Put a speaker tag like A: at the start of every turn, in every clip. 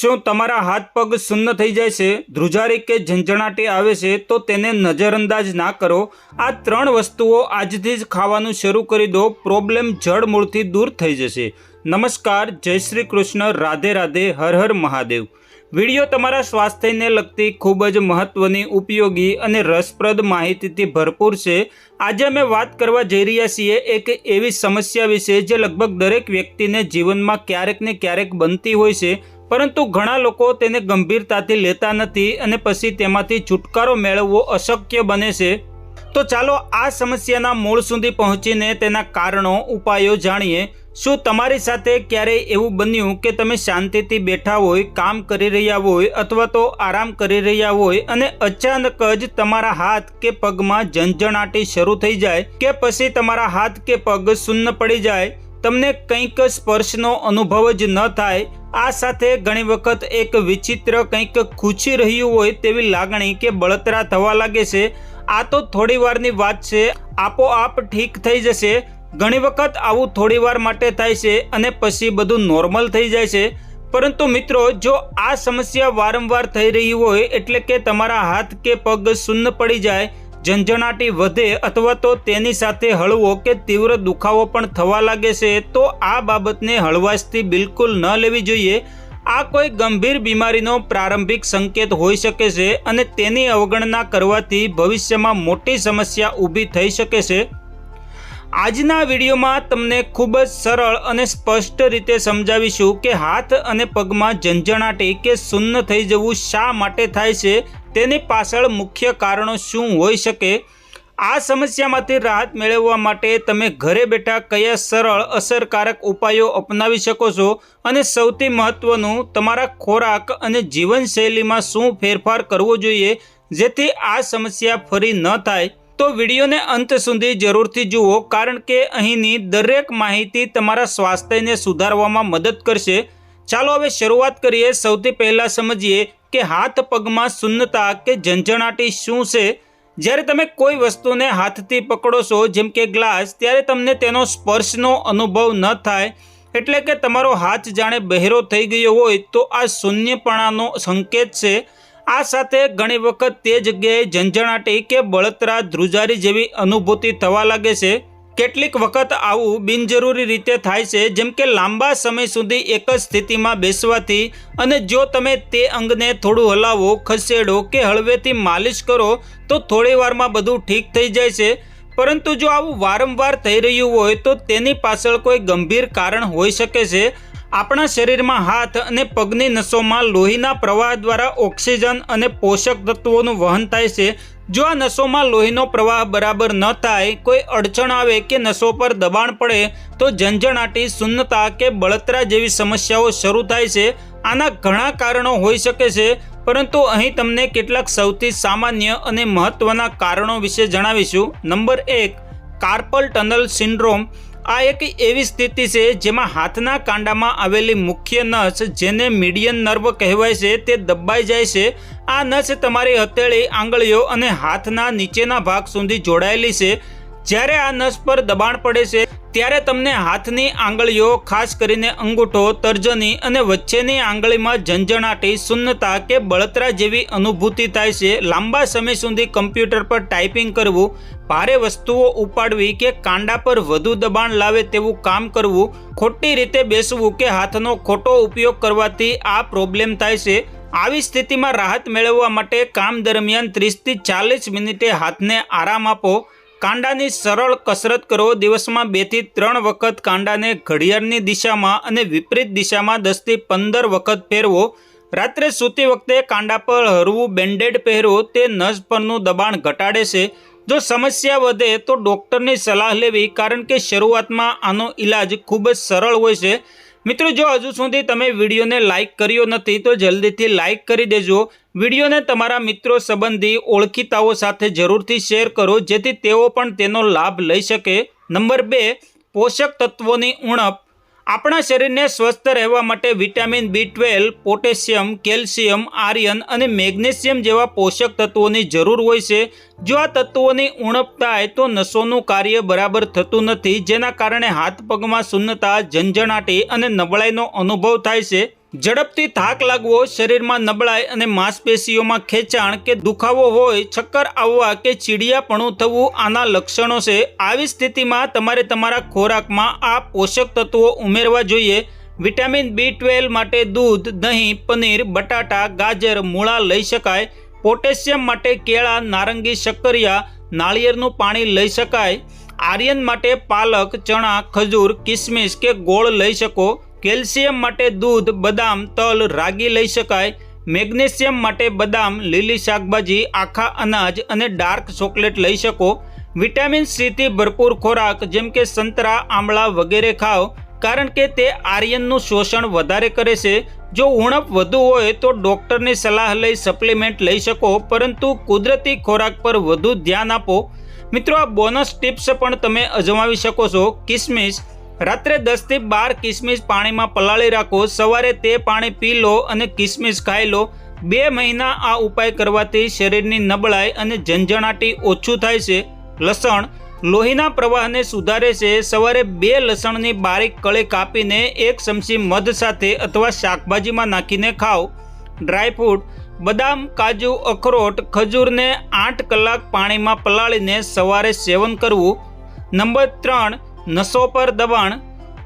A: શું તમારા હાથ પગ સુન્ન થઈ જાય છે, ધ્રુજારી કે ઝંઝણાટી આવે છે તો તેને નજરઅંદાજ ના કરો। આ 3 વસ્તુઓ આજથી જ ખાવાનું શરૂ કરી દો, પ્રોબ્લેમ જડમૂળથી દૂર થઈ જશે। નમસ્કાર, જય શ્રી કૃષ્ણ, રાધે રાધે, હર હર મહાદેવ। વિડીયો તમારા સ્વાસ્થ્યને લગતી ખૂબ જ મહત્વની, ઉપયોગી અને રસપ્રદ માહિતીથી ભરપૂર છે। આજે અમે વાત કરવા જઈ રહ્યા છીએ એક એવી સમસ્યા વિશે જે લગભગ દરેક વ્યક્તિને જીવનમાં ક્યારેક ને ક્યારેક બનતી હોય છે, પરંતુ ઘણા લોકો તેને ગંભીરતાથી લેતા નથી અને પછી તેમાંથી છુટકારો મેળવવો અશક્ય બને છે। તો ચાલો આ સમસ્યાના મૂળ સુધી પહોંચીને તેના કારણો, ઉપાયો જાણીએ। શું તમારી સાથે ક્યારેય એવું બન્યું કે તમે શાંતિથી બેઠા હોય, કામ કરી રહ્યા હોય અથવા તો આરામ કરી રહ્યા હોય અને અચાનક જ તમારા હાથ કે પગમાં ઝંઝણાટી શરૂ થઈ જાય કે પછી તમારા હાથ કે પગ સુન્ન પડી જાય, તમને કંઈક સ્પર્શનો અનુભવ જ ન થાય? આ સાથે ઘણી વખત એક વિચિત્ર કંઈક ખૂંચી રહ્યું હોય તેવી લાગણી કે બળતરા થવા લાગે છે। આ તો થોડી વારની વાત છે, આપોઆપ ઠીક થઈ જશે। ઘણી વખત આવું થોડી વાર માટે થાય છે અને પછી બધું નોર્મલ થઈ જાય છે। પરંતુ મિત્રો, જો આ સમસ્યા વારંવાર થઈ રહી હોય, એટલે કે તમારા હાથ કે પગ સુન્ન પડી જાય, ઝંઝણાટી વધે અથવા તો તેની સાથે હળવો કે તીવ્ર દુખાવો પણ થવા લાગે છે, તો આ બાબતને હળવાશથી બિલકુલ ન લેવી જોઈએ। આ કોઈ ગંભીર બીમારીનો પ્રારંભિક સંકેત હોઈ શકે છે અને તેની અવગણના કરવાથી ભવિષ્યમાં મોટી સમસ્યા ઊભી થઈ શકે છે। આજના વિડીયોમાં તમને ખૂબ જ સરળ અને સ્પષ્ટ રીતે સમજાવીશું કે હાથ અને પગમાં ઝંઝણાટી કે સુન્ન થઈ જવું શા માટે થાય છે, તેની પાછળ મુખ્ય કારણો શું હોઈ શકે। આ સમસ્યામાંથી રાહત મેળવવા માટે તમે ઘરે બેઠા કયા સરળ, અસરકારક ઉપાયો અપનાવી શકો છો અને સૌથી મહત્વનું, તમારા ખોરાક અને જીવનશૈલીમાં શું ફેરફાર કરવો જોઈએ જેથી આ સમસ્યા ફરી ન થાય। તો વિડીયોને અંત સુધી જરૂરથી જુઓ, કારણ કે અહીંની દરેક માહિતી તમારા સ્વાસ્થ્યને સુધારવામાં મદદ કરશે। ચાલો હવે શરૂઆત કરીએ। સૌથી પહેલાં સમજીએ કે હાથ પગમાં સુન્નતા કે ઝંઝણાટી શું છે। જ્યારે તમે કોઈ વસ્તુને હાથથી પકડો છો, જેમ કે ગ્લાસ, ત્યારે તમને તેનો સ્પર્શનો અનુભવ ન થાય, એટલે કે તમારો હાથ જાણે બહેરો થઈ ગયો હોય, તો આ શૂન્યપણાનો સંકેત છે। આ સાથે ઘણી વખત તે જગ્યાએ ઝંઝણાટી કે બળતરા, ધ્રુજારી જેવી અનુભૂતિ થવા લાગે છે। કેટલીક વખત આવું બિનજરૂરી રીતે થાય છે, જેમ કે લાંબા સમય સુધી એક જ સ્થિતિમાં બેસવાથી, અને જો તમે તે અંગને થોડું હલાવો, ખસેડો કે હળવેથી માલિશ કરો તો થોડી વારમાં બધું ઠીક થઈ જાય છે। પરંતુ જો આવું વારંવાર થઈ રહ્યું હોય તો તેની પાછળ કોઈ ગંભીર કારણ હોઈ શકે છે। આપણા શરીરમાં હાથ અને પગની નસોમાં લોહીના પ્રવાહ દ્વારા ઓક્સિજન અને પોષક તત્વોનું વહન થાય છે। જો આ નસોમાં લોહીનો પ્રવાહ બરાબર ન થાય, કોઈ અડચણ આવે કે નસો પર દબાણ પડે તો ઝંઝણાટી, સુન્નતા કે બળતરા જેવી સમસ્યાઓ શરૂ થાય છે। આના ઘણા કારણો હોઈ શકે છે, પરંતુ અહીં તમને કેટલાક સૌથી સામાન્ય અને મહત્વના કારણો વિશે જણાવીશું। Number 1, carpal tunnel syndrome. આ એક એવી સ્થિતિ છે જેમાં હાથના કાંડામાં આવેલી મુખ્ય નસ, જેને મીડિયન નર્વ કહેવાય છે, તે દબાઈ જાય છે। આ નસ તમારી હથેળી, આંગળીઓ અને હાથના નીચેના ભાગ સુધી જોડાયેલી છે। જ્યારે આ નસ પર દબાણ પડે છે ત્યારે તમને હાથની આંગળીઓ, ખાસ કરીને અંગૂઠો, તર્જની અને વચ્ચેની આંગળીમાં ઝંઝણાટી, સુન્નતા કે બળતરા જેવી અનુભૂતિ થાય છે। લાંબા સમય સુધી કમ્પ્યુટર પર ટાઈપિંગ કરવું, ભારે વસ્તુઓ ઉપાડવી કે કાંડા પર વધુ દબાણ લાવે તેવું કામ કરવું, ખોટી રીતે બેસવું કે હાથનો ખોટો ઉપયોગ કરવાથી આ પ્રોબ્લેમ થાય છે। આવી સ્થિતિમાં રાહત મેળવવા માટે કામ દરમિયાન 30 થી 40 મિનિટે હાથને આરામ આપો। કાંડાની સરળ કસરત કરો। દિવસમાં 2 થી 3 વખત કાંડાને ઘડિયાળની દિશામાં અને વિપરીત દિશામાં 10 થી 15 વખત ફેરવો। રાત્રે સૂતી વખતે કાંડા પર હળવું બેન્ડેડ પહેરો, તે નસ પરનું દબાણ ઘટાડે છે। જો સમસ્યા વધે તો ડૉક્ટરની સલાહ લેવી, કારણ કે શરૂઆતમાં આનો ઈલાજ ખૂબ જ સરળ હોય છે। મિત્રો, જો હજુ સુધી તમે વિડીયોને લાઇક કર્યો નથી તો જલ્દીથી લાઇક કરી દેજો। વિડીયોને તમારા મિત્રો, સંબંધી, ઓળખીતાઓ સાથે જરૂરથી શેર કરો, જેથી તેઓ પણ તેનો લાભ લઈ શકે। નંબર 2, પોષક તત્વોની ઉણપ। આપણા શરીરને સ્વસ્થ રહેવા માટે vitamin B12, potassium, calcium, iron અને મેગ્નેશિયમ જેવા પોષક તત્વોની જરૂર હોય છે। જો આ તત્વોની ઉણપ થાય તો નસોનું કાર્ય બરાબર થતું નથી, જેના કારણે હાથ પગમાં સુન્નતા, ઝંઝણાટી અને નબળાઈનો અનુભવ થાય છે। ઝડપથી થાક લાગવો, શરીરમાં નબળાઈ અને માંસપેશીઓમાં ખેંચાણ કે દુખાવો હોય, ચક્કર આવવા કે ચીડિયાપણું થવું આના લક્ષણો છે. આવી સ્થિતિમાં તમારે તમારા ખોરાકમાં આ પોષક તત્વો ઉમેરવા જોઈએ. વિટામિન B12 માટે દૂધ, દહીં, પનીર, બટાટા, ગાજર, મૂળા લઈ શકાય. પોટેશિયમ માટે કેળા, નારંગી, શક્કરિયા, નાળિયેરનું પાણી લઈ શકાય. આર્યન માટે પાલક, ચણા, ખજૂર, કિસમિસ કે ગોળ લઈ શકો. કેલ્શિયમ માટે દૂધ, બદામ, તલ, રાગી લઈ શકાય. મેગ્નેશિયમ માટે બદામ, લીલી શાકભાજી, આખા અનાજ અને ડાર્ક ચોકલેટ લઈ શકો. વિટામિન Cથી ભરપૂર ખોરાક જેમ કે સંતરા, આમળા વગેરે ખાઓ, કારણ કે તે આર્યનનું શોષણ વધારે કરે છે. જો ઉણપ વધુ હોય તો ડૉક્ટરની સલાહ લઈ સપ્લિમેન્ટ લઈ શકો, પરંતુ કુદરતી ખોરાક પર વધુ ધ્યાન આપો. મિત્રો, આ બોનસ ટિપ્સ પણ તમે અજમાવી શકો છો. કિસમિસ, રાત્રે 10 થી 12 કિસમિસ પાણીમાં પલાળી રાખો. સવારે તે પાણી પી લો અને કિસમિસ ખાઈ લો. 2 મહિના આ ઉપાય કરવાથી શરીરની નબળાઈ અને ઝંઝણાટી ઓછું થાય છે. લસણ લોહીના પ્રવાહને સુધારે છે. સવારે 2 લસણની બારીક કળી કાપીને 1 ચમચી મધ સાથે અથવા શાકભાજીમાં નાખીને ખાઓ. ડ્રાયફ્રૂટ, બદામ, કાજુ, અખરોટ, ખજૂરને 8 કલાક પાણીમાં પલાળીને સવારે સેવન કરવું. નંબર 3, નસો પર દબાણ.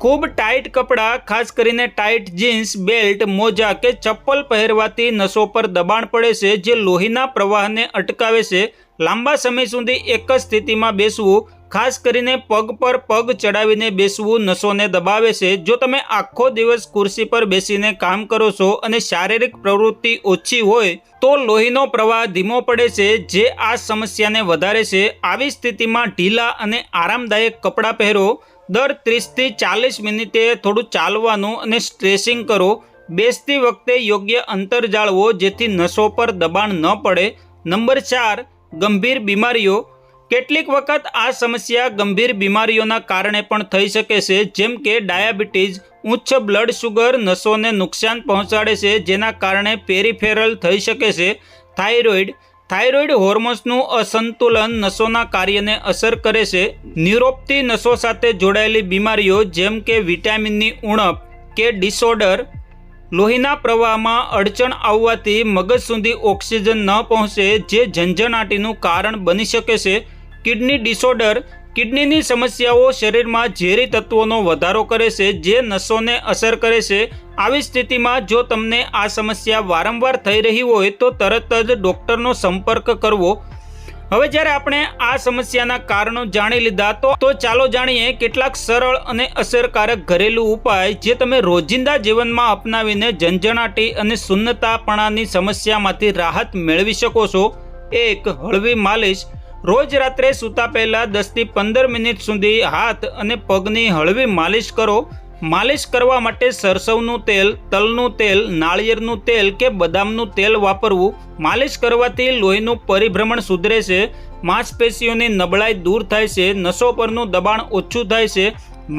A: ખૂબ ટાઈટ કપડાં, ખાસ કરીને ટાઈટ જીન્સ, બેલ્ટ, મોજા કે ચપ્પલ પહેરવાથી નસો પર દબાણ પડે છે, જે લોહીના પ્રવાહને અટકાવે છે. લાંબા સમય સુધી એક જ સ્થિતિમાં બેસવું, ખાસ કરીને પગ પર પગ ચડાવીને બેસવું નસોને દબાવે છે. જો તમે આખો દિવસ ખુરશી પર બેસીને કામ કરો છો અને શારીરિક પ્રવૃત્તિ ઓછી હોય તો લોહીનો પ્રવાહ ધીમો પડે છે, જે આ સમસ્યાને વધારે છે. આવી સ્થિતિમાં ઢીલા અને આરામદાયક કપડાં પહેરો. દર 30 થી 40 મિનિટે થોડું ચાલવાનું અને સ્ટ્રેચિંગ કરો. બેસતી વખતે યોગ્ય અંતર જાળવો, જેથી નસો પર દબાણ ન પડે. નંબર 4, ગંભીર બીમારીઓ. કેટલીક વખત આ સમસ્યા ગંભીર બીમારીઓના કારણે પણ થઈ શકે છે, જેમ કે ડાયાબિટીસ. ઉચ્ચ બ્લડ શુગર નસોને નુકસાન પહોંચાડે છે, જેના કારણે પેરિફેરલ થઈ શકે છે. થાઇરોઇડ હોર્મોન્સનું અસંતુલન નસોના કાર્યને અસર કરે છે. ન્યુરોપથી નસો સાથે જોડાયેલી બીમારીઓ જેમ કે વિટામિનની ઉણપ કે ડિસઓર્ડર. લોહીના પ્રવાહમાં અડચણ આવવાથી મગજ સુધી ઓક્સિજન ન પહોંચે, જે ઝંઝણાટીનું કારણ બની શકે છે. કિડની ડિસઓર્ડર, કિડનીની સમસ્યાઓ શરીરમાં ઝેરી તત્વોનો વધારો કરે છે, જે નસોને અસર કરે છે. આવી સ્થિતિમાં જો તમને આ સમસ્યા વારંવાર થઈ રહી હોય તો તરત જ ડૉક્ટરનો સંપર્ક કરવો. હવે જ્યારે આપણે આ સમસ્યાના કારણો જાણી લીધા તો ચાલો જાણીએ કેટલાક સરળ અને અસરકારક ઘરેલું ઉપાય જે તમે રોજિંદા જીવનમાં અપનાવીને ઝંઝણાટી અને શૂન્યતાપણાની સમસ્યામાંથી રાહત મેળવી શકો છો. 1. હળવી માલિશ. રોજ રાત્રે સૂતા પહેલાં 10 થી 15 મિનિટ સુધી હાથ અને પગની હળવી માલિશ કરો. માલિશ કરવા માટે સરસવનું તેલ, તલનું તેલ, નાળિયેરનું તેલ કે બદામનું તેલ વાપરવું. માલિશ કરવાથી લોહીનું પરિભ્રમણ સુધરે છે, માંસપેશીઓની નબળાઈ દૂર થાય છે, નસો પરનું દબાણ ઓછું થાય છે.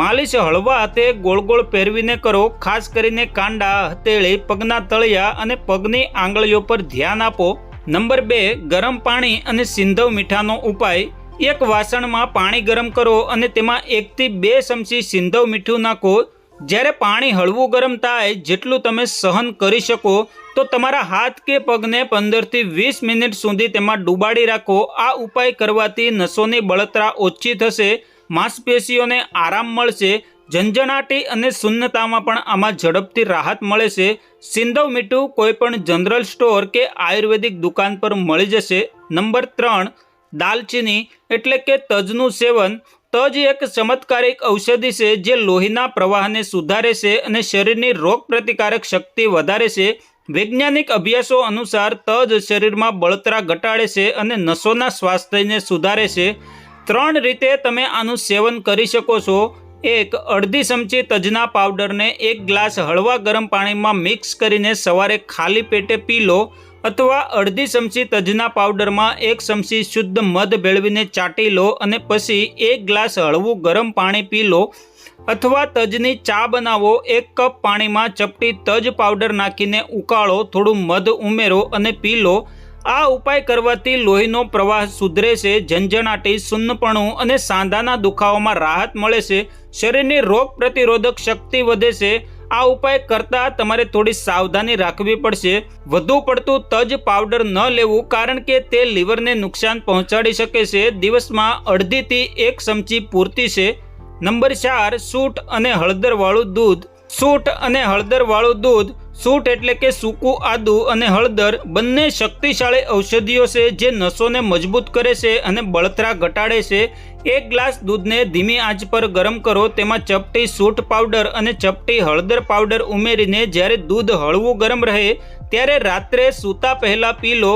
A: માલિશ હળવા હાથે ગોળ ગોળ ફેરવીને કરો. ખાસ કરીને કાંડા, હથેળી, પગના તળિયા અને પગની આંગળીઓ પર ધ્યાન આપો. નંબર 2, ગરમ પાણી અને સિંધવ મીઠાનો ઉપાય. એક વાસણમાં પાણી ગરમ કરો અને તેમાં 1 થી 2 ચમચી સિંધવ મીઠું નાખો. જ્યારે પાણી હળવું ગરમ થાય, જેટલું તમે સહન કરી શકો, તો તમારા હાથ કે પગને 15 થી 20 મિનિટ સુધી તેમાં ડૂબાડી રાખો. આ ઉપાય કરવાથી નસોની બળતરા ઓછી થશે, માંસપેશીઓને આરામ મળશે. ઝંઝણાટી અને શૂન્યતામાં પણ આમાં ઝડપથી રાહત મળે છે. સિંધવ મીઠું કોઈપણ જનરલ સ્ટોર કે આયુર્વેદિક દુકાન પર મળી જશે. નંબર 3, દાલચીની એટલે કે તજનું સેવન. તજ એક ચમત્કારિક ઔષધિ છે જે લોહીના પ્રવાહને સુધારે છે અને શરીરની રોગપ્રતિકારક શક્તિ વધારે છે. વૈજ્ઞાનિક અભ્યાસો અનુસાર તજ શરીરમાં બળતરા ઘટાડે છે અને નસોના સ્વાસ્થ્યને સુધારે છે. 3 રીતે તમે આનું સેવન કરી શકો છો. 1. અડધી ચમચી તજના પાવડરને 1 ગ્લાસ હળવા ગરમ પાણીમાં મિક્સ કરીને સવારે ખાલી પેટે પી લો, અથવા અડધી ચમચી તજના પાવડરમાં 1 ચમચી શુદ્ધ મધ ભેળવીને ચાટી લો અને પછી 1 ગ્લાસ હળવું ગરમ પાણી પી લો. અથવા તજની ચા બનાવો. 1 કપ પાણીમાં ચપટી તજ પાવડર નાખીને ઉકાળો, થોડું મધ ઉમેરો અને પી લો. આ ઉપાય કરવાથી લોહીનો પ્રવાહ સુધરે છે, ઝંઝણાટી, શૂન્યપણું અને સાંધાના દુખાવામાં રાહત મળે છે, શરીરની રોગ પ્રતિરોધક શક્તિ વધે છે. આ ઉપાય કરતાં તમારે થોડી સાવધાની રાખવી પડશે. વધુ પડતું તજ પાવડર ન લેવું, કારણ કે તે લીવરને નુકસાન પહોંચાડી શકે છે. દિવસમાં 1/2 થી 1 ચમચી પૂરતી છે. નંબર 4, સૂંઠ અને હળદરવાળું દૂધ. સૂંઠ અને હળદરવાળું દૂધ. સૂંઠ એટલે કે સૂકું આદું અને હળદર બંને શક્તિશાળી ઔષધિઓ છે જે નસોને મજબૂત કરે છે અને બળતરા ઘટાડે છે. 1 ગ્લાસ દૂધને ધીમી આંચ પર ગરમ કરો. તેમાં ચપટી સૂંઠ પાવડર અને ચપટી હળદર પાવડર ઉમેરીને જ્યારે દૂધ હળવું ગરમ રહે ત્યારે રાત્રે સૂતા પહેલા પી લો.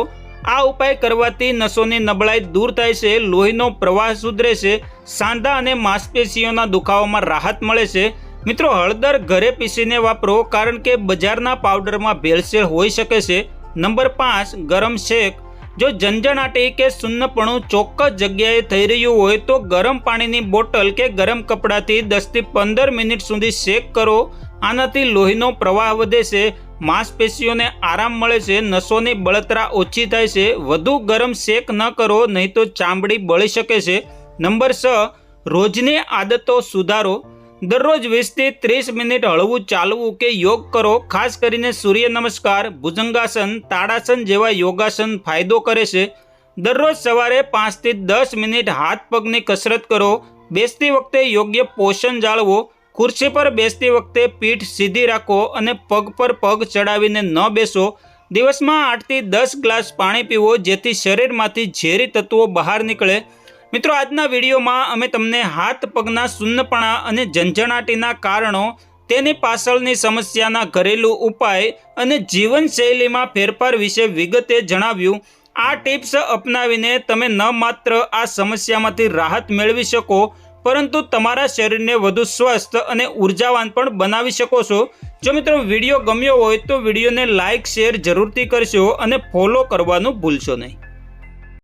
A: આ ઉપાય કરવાથી નસોની નબળાઈ દૂર થાય છે, લોહીનો પ્રવાહ સુધરે છે, સાંધા અને માંસપેશીઓના દુખાવામાં રાહત મળે છે. મિત્રો, હળદર ઘરે પીસીને વાપરો, કારણ કે બજારના પાવડરમાં ભેળસેળ હોઈ શકે છે. નંબર 5, ગરમ શેક. જો ઝંઝણાટી કે સુન્નપણું ચોક્કસ જગ્યાએ થઈ રહ્યું હોય તો ગરમ પાણીની બોટલ કે ગરમ કપડાથી 10 થી 15 મિનિટ સુધી શેક કરો. આનાથી લોહીનો પ્રવાહ વધે છે, માંસપેશીઓને આરામ મળે છે, નસોની બળતરા ઓછી થાય છે. વધુ ગરમ શેક ન કરો, નહીં તો ચામડી બળી શકે છે. નંબર 6, રોજની આદતો સુધારો. દરરોજ 20 થી 30 મિનિટ હળવું ચાલવું કે યોગ કરો. ખાસ કરીને સૂર્ય નમસ્કાર, ભુજંગાસન, તાડાસન જેવા યોગાસન ફાયદો કરે છે. દરરોજ સવારે 5 થી 10 મિનિટ હાથ પગની કસરત કરો. બેસતી વખતે યોગ્ય પોષણ જાળવો. ખુરશી પર બેસતી વખતે પીઠ સીધી રાખો અને પગ પર પગ ચડાવીને ન બેસો. દિવસમાં 8 થી 10 ગ્લાસ પાણી પીવો, જેથી શરીરમાંથી ઝેરી તત્વો બહાર નીકળે. મિત્રો, આજના વિડીયોમાં અમે તમને હાથ પગના સુન્નપણા અને ઝંઝણાટીના કારણો, તેની પાછળની સમસ્યાના ઘરેલું ઉપાય અને જીવનશૈલીમાં ફેરફાર વિશે વિગતે જણાવ્યું. આ ટિપ્સ અપનાવીને તમે ન માત્ર આ સમસ્યામાંથી રાહત મેળવી શકો, પરંતુ તમારા શરીરને વધુ સ્વસ્થ અને ઉર્જાવાન પણ બનાવી શકો છો. જો મિત્રો વિડીયો ગમ્યો હોય તો વિડીયોને લાઇક, શેર જરૂરથી કરશો અને ફોલો કરવાનું ભૂલશો નહીં.